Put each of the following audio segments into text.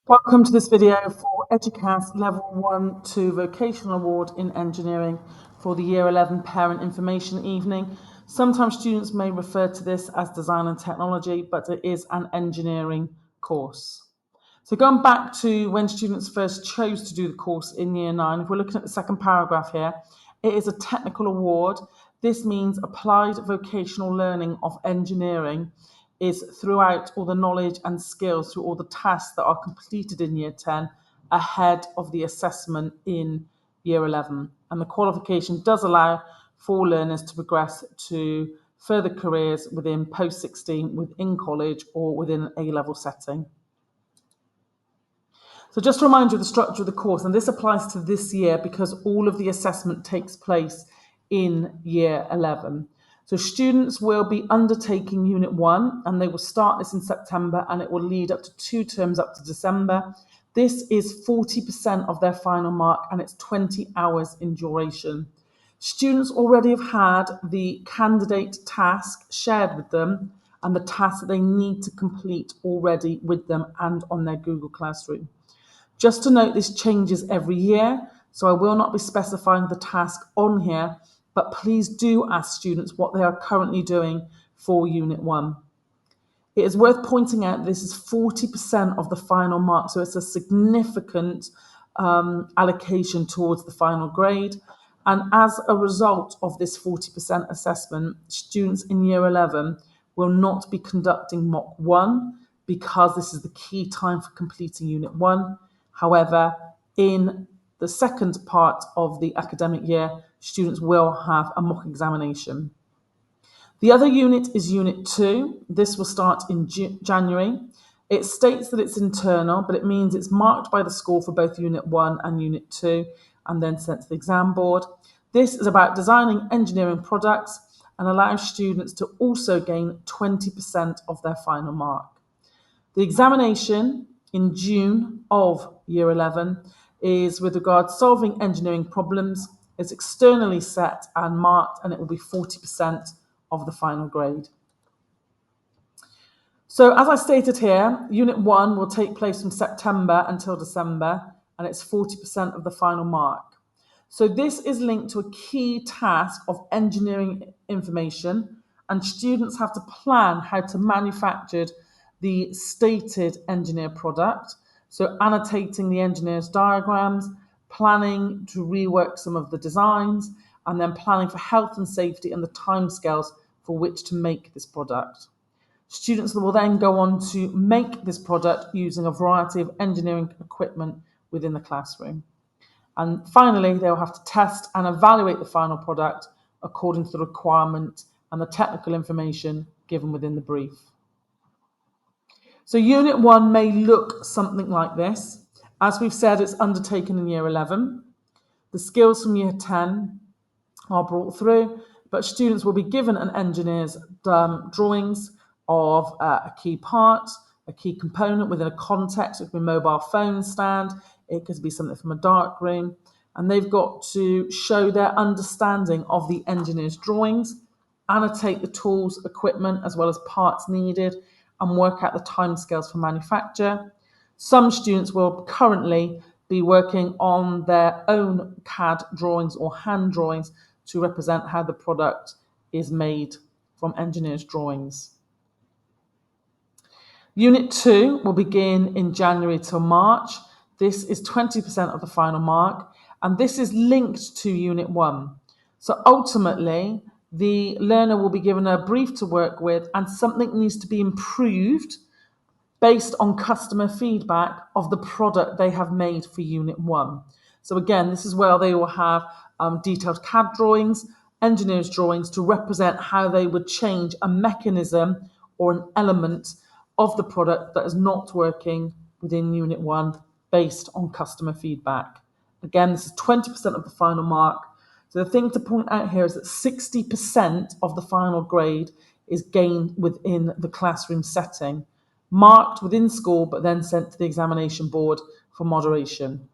Welcome to this video for EDUCAS Level 1 to Vocational Award in Engineering for the Year 11 Parent Information Evening. Sometimes students may refer to this as Design and Technology, but it is an engineering course. So going back to when students first chose to do the course in Year 9, if we're looking at the second paragraph here, it is a technical award. This means applied vocational learning of engineering is throughout all the knowledge and skills through all the tasks that are completed in Year 10 ahead of the assessment in Year 11. And the qualification does allow for learners to progress to further careers within post-16, within college or within an A-level setting. So just to remind you of the structure of the course, and this applies to this year because all of the assessment takes place in Year 11. So students will be undertaking Unit 1 and they will start this in September and it will lead up to 2 terms up to December. This is 40% of their final mark and it's 20 hours in duration. Students already have had the candidate task shared with them and the task that they need to complete already with them and on their Google Classroom. Just to note, this changes every year, so I will not be specifying the task on here, but please do ask students what they are currently doing for Unit 1. It is worth pointing out this is 40% of the final mark, so it's a significant allocation towards the final grade. And as a result of this 40% assessment, students in Year 11 will not be conducting Mock 1 because this is the key time for completing Unit 1. However, in the second part of the academic year, students will have a mock examination. The other unit is Unit 2. This will start in January. It states that it's internal, but it means it's marked by the school for both Unit 1 and Unit 2 and then sent to the exam board. This is about designing engineering products and allows students to also gain 20% of their final mark. The examination in June of Year 11 is with regard to solving engineering problems. It's externally set and marked and it will be 40% of the final grade. So as I stated here, Unit 1 will take place from September until December and it's 40% of the final mark. So this is linked to a key task of engineering information and students have to plan how to manufacture the stated engineer product. So annotating the engineer's diagrams, planning to rework some of the designs, and then planning for health and safety and the timescales for which to make this product. Students will then go on to make this product using a variety of engineering equipment within the classroom. And finally, they will have to test and evaluate the final product according to the requirement and the technical information given within the brief. So Unit 1 may look something like this. As we've said, it's undertaken in Year 11. The skills from Year 10 are brought through, but students will be given an engineer's drawings of a key part, a key component within a context. It could be a mobile phone stand, it could be something from a dark room, and they've got to show their understanding of the engineer's drawings, annotate the tools, equipment, as well as parts needed, and work out the timescales for manufacture. Some students will currently be working on their own CAD drawings or hand drawings to represent how the product is made from engineers' drawings. Unit 2 will begin in January till March. This is 20% of the final mark, and this is linked to Unit 1. So ultimately, the learner will be given a brief to work with, and something needs to be improved based on customer feedback of the product they have made for Unit 1. So again, this is where they will have detailed CAD drawings, engineers' drawings to represent how they would change a mechanism or an element of the product that is not working within Unit 1 based on customer feedback. Again, this is 20% of the final mark. So the thing to point out here is that 60% of the final grade is gained within the classroom setting, marked within school, but then sent to the examination board for moderation.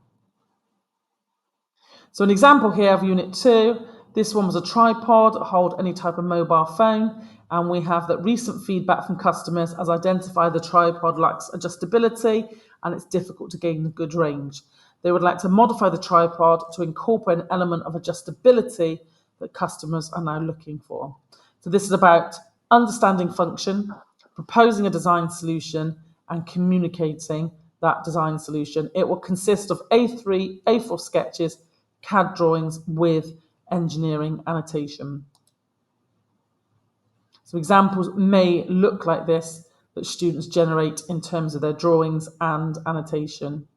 So an example here of Unit 2, This one was a tripod, hold any type of mobile phone, and we have that recent feedback from customers has identified the tripod lacks adjustability and it's difficult to gain a good range. They would like to modify the tripod to incorporate an element of adjustability that customers are now looking for. So this is about understanding function, proposing a design solution, and communicating that design solution. It will consist of A3, A4 sketches, CAD drawings with engineering annotation. So examples may look like this that students generate in terms of their drawings and annotation.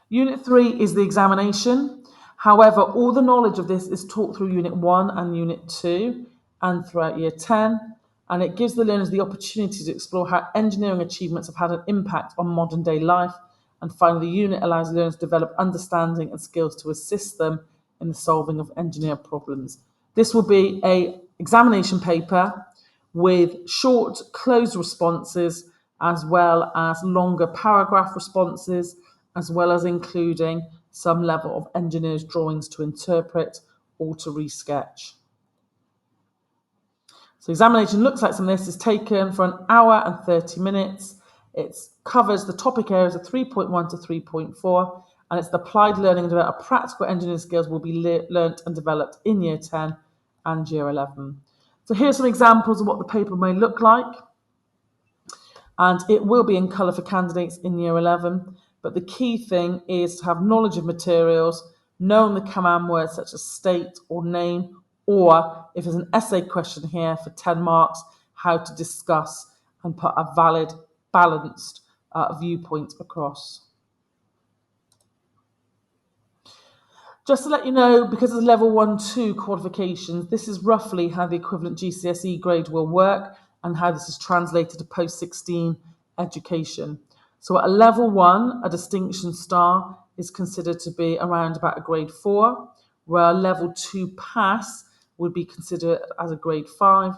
Unit 3 is the examination. However, all the knowledge of this is taught through Unit 1 and Unit 2 and throughout Year 10, and it gives the learners the opportunity to explore how engineering achievements have had an impact on modern day life, and finally the unit allows learners to develop understanding and skills to assist them in the solving of engineer problems. This will be an examination paper with short closed responses as well as longer paragraph responses, as well as including some level of engineer's drawings to interpret or to resketch. So examination looks like some of this is taken for an hour and 30 minutes. It covers the topic areas of 3.1 to 3.4, and it's the applied learning and development of practical engineering skills will be learnt and developed in Year 10 and Year 11. So here's some examples of what the paper may look like, and it will be in colour for candidates in Year 11. But the key thing is to have knowledge of materials, knowing the command words such as state or name, or if there's an essay question here for 10 marks, how to discuss and put a valid, balanced viewpoint across. Just to let you know, because it's level 1-2 qualifications, this is roughly how the equivalent GCSE grade will work and how this is translated to post-16 education. So at a level 1, a distinction star is considered to be around about a grade 4, where a level 2 pass would be considered as a grade 5.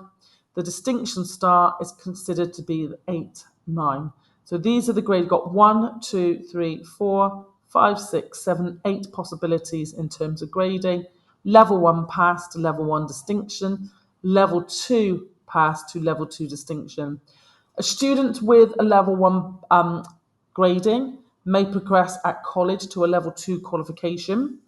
The distinction star is considered to be 8, 9. So these are the grades. You've got 1, 2, 3, 4, 5, 6, 7, 8 possibilities in terms of grading. Level 1 pass to level 1 distinction. Level 2 pass to level 2 distinction. A student with a level 1 grading may progress at college to a level 2 qualification.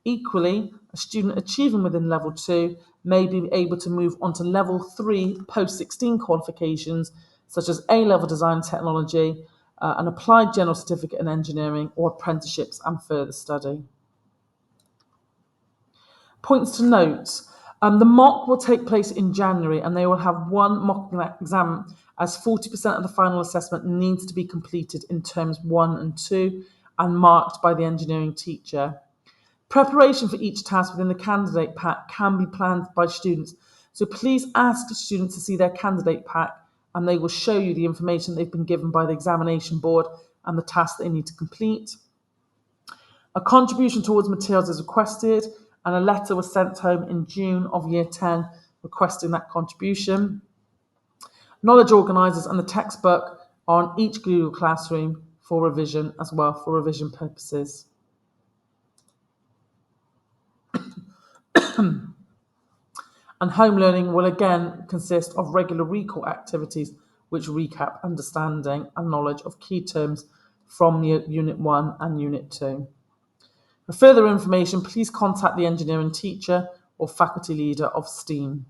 Equally, a student achieving within level 2 may be able to move on to level 3 post-16 qualifications, such as A-level design technology, an applied general certificate in engineering, or apprenticeships and further study. Points to note. The mock will take place in January and they will have one mock exam as 40% of the final assessment needs to be completed in terms 1 and 2 and marked by the engineering teacher. Preparation for each task within the candidate pack can be planned by students, so please ask students to see their candidate pack and they will show you the information they've been given by the examination board and the task they need to complete. A contribution towards materials is requested and a letter was sent home in June of Year 10 requesting that contribution. Knowledge organisers and the textbook are on each Google Classroom for revision as well for revision purposes. And home learning will again consist of regular recall activities which recap understanding and knowledge of key terms from Unit 1 and Unit 2. For further information, please contact the engineering teacher or faculty leader of STEAM.